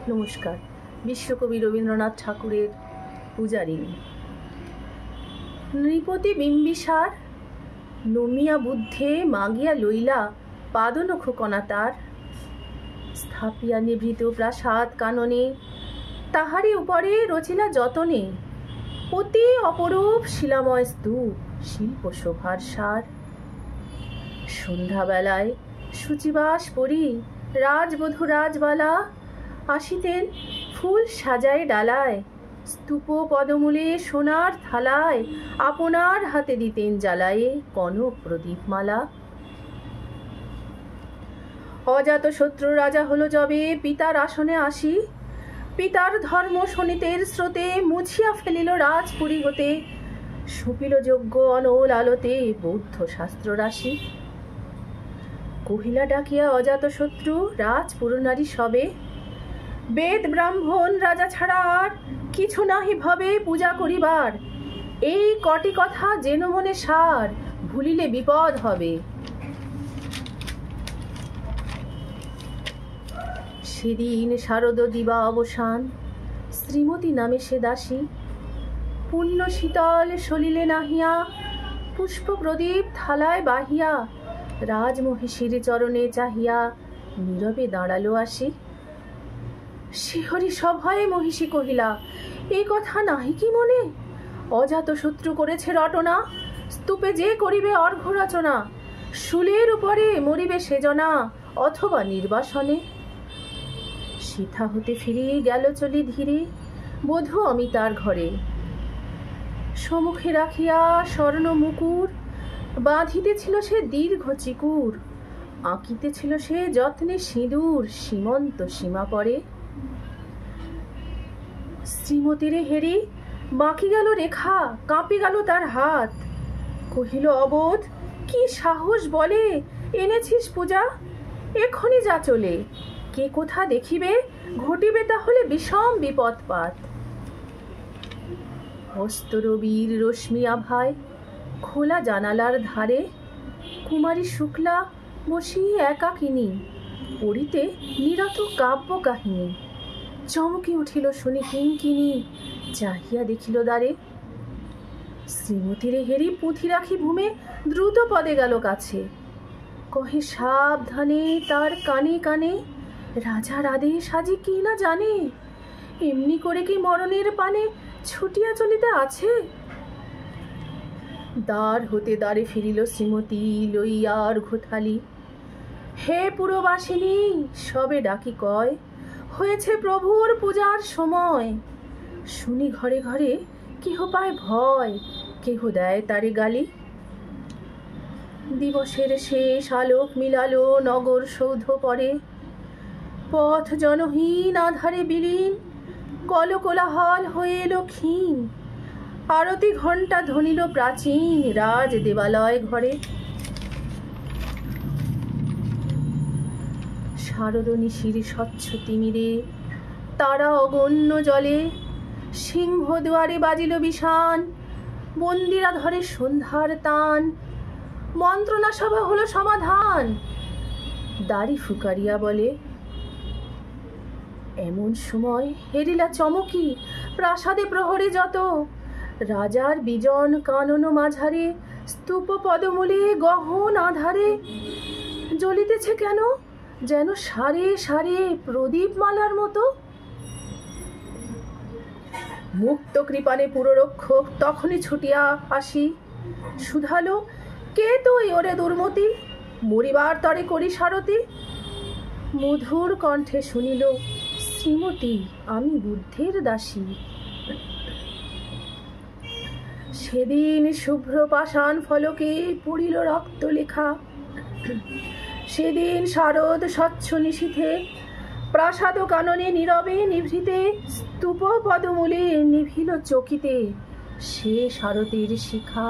নমস্কার। বিশ্বকবি রবীন্দ্রনাথ ঠাকুরের পূজারিণী। নৃপতি বিম্বিসার নমিয়া বুদ্ধে মাগিয়া লইলা পাদনখ কণা তার, স্থাপিয়া নিভৃত প্রাসাদ কাননে, তাহারি উপরে রচিলা যতনে অতি অপরূপ শিলাময় স্তূপ, শিল্প শোভার সার। সন্ধ্যাবেলায় শুচিবাস পরি রাজবধূ রাজবালা আসিতেন ফুল সাজায় ডালায়, স্তূপ পদমূলে সোনার থালায় আপনার হাতে দিতেন জ্বালায়ে কনক প্রদীপমালা। অজাত শত্রু রাজা হলো যবে পিতার আসনে আসি, পিতার ধর্ম শোনিতের স্রোতে মুছিয়া ফেলিল রাজপুরী হতে, সুপিল যজ্ঞ অনল আলোতে বৌদ্ধ শাস্ত্র রাশি। কহিলা ডাকিয়া অজাত শত্রু রাজপুরনারী সবে, বেদ ব্রাহ্মণ রাজা ছাড়া আর কিছু নাহি ভবে পূজা করিবার, এই কটি কথা যেন মনে সার, ভুলিলে বিপদ হবে। সেদিন শারদ দিবা অবসান, শ্রীমতী নামে সে দাসী, পুণ্য শীতল সলিলে নাহিয়া পুষ্প প্রদীপ থালায় বাহিয়া, রাজমহিষীর চরণে চাহিয়া নীরবে দাঁড়ালো আসি। শিহরি সভয়ে মহিষী কহিলা, এই কথা নাহি কি মনে? অজাত শত্রু করেছে রটনা, স্তূপে যে করিবে অর্ঘ্য রচনা, শুলের উপরে মরিবে সেজনা অথবা নির্বাসনে। সীতা হতে ফিরে গেল চলি ধীরে বধূ অমিতার ঘরে, সম্মুখে রাখিয়া স্বর্ণ মুকুর বাঁধিতেছিল সে দীর্ঘ চিকুর, আঁকিতেছিল সে যত্নে সিঁদুর সীমন্ত সীমা পরে। শ্রীমতীরে হেরি বাঁকি গেল রেখা, কাঁপি গেল তার হাত, কহিল অবোধ কি সাহস বলে এনেছিস পূজা, এক্ষুনি যা চলে, কে কোথা দেখিবে ঘটিবে তাহলে বিষম বিপদপাত। হস্তরবীর রশ্মি আভায় খোলা জানালার ধারে, কুমারী শুক্লা বসি একাকিনী পড়িতে নিরত কাব্য কাহিনী, চমকি উঠিল শুনি কিঙ্কিনী চাহিয়া দেখিল দ্বারে। শ্রীমতীরে হেরি পুঁথি রাখি ভূমে দ্রুত পদে গেল কাছে, কহে সাবধানে তার কানে কানে, রাজার আদেশ আজি কি না জানে, এমনি করে কি মরণের পানে ছুটিয়া চলিতে আছে। দ্বার হতে দ্বারে ফিরিল শ্রীমতী লইয়া অর্ঘ্য থালি, হে পুরবাসিনী সবে ডাকি কয়, হয়েছে প্রভুর পূজার সময়। শুনি ঘরে ঘরে কেহ পায় ভয়, কেহ দেয় তারে গালি। দিবসের শেষ আলোক মিলালো নগর সৌধ পরে, পথ জনহীন আধারে বিলীন, কলকোলাহল হয়ে এলো ক্ষীণ, আরতি ঘণ্টা ধ্বনিল প্রাচীন রাজ দেবালয় ঘরে। শারদ নিশির স্বচ্ছ তিমিরে তারা অগণ্য জলে, সিংহ দুয়ারে বাজিল বিষান, বন্দিরা ধরে সন্ধ্যার তান, মন্ত্রণা সভা হলো সমাধান, দাড়ি ফুকারিয়া বলে। এমন সময় হেরিলা চমকি প্রাসাদে প্রহরে যত, রাজার বিজন কানন মাঝারে স্তূপ পদমূলে গহন আধারে, জ্বলিতেছে কেন যেন সারে সারে প্রদীপ মালার মতো। মুক্ত কৃপানে পুররক্ষক তখনই ছুটিয়া আসি, শুধালো কে তুই ওরে দুর্মতি, মরিবার তরে করি সারতি। মধুর কণ্ঠে শুনিল, শ্রীমতী আমি বুদ্ধের দাসী। সেদিন শুভ্র পাষাণ ফলকে পড়িল রক্ত লেখা, সেদিন শারদ স্বচ্ছ নিশীথে প্রাসাদ কাননে নীরবে নিভৃতে, স্তূপ পদমূলে নিভিল চকিতে সে শারদের শিখা।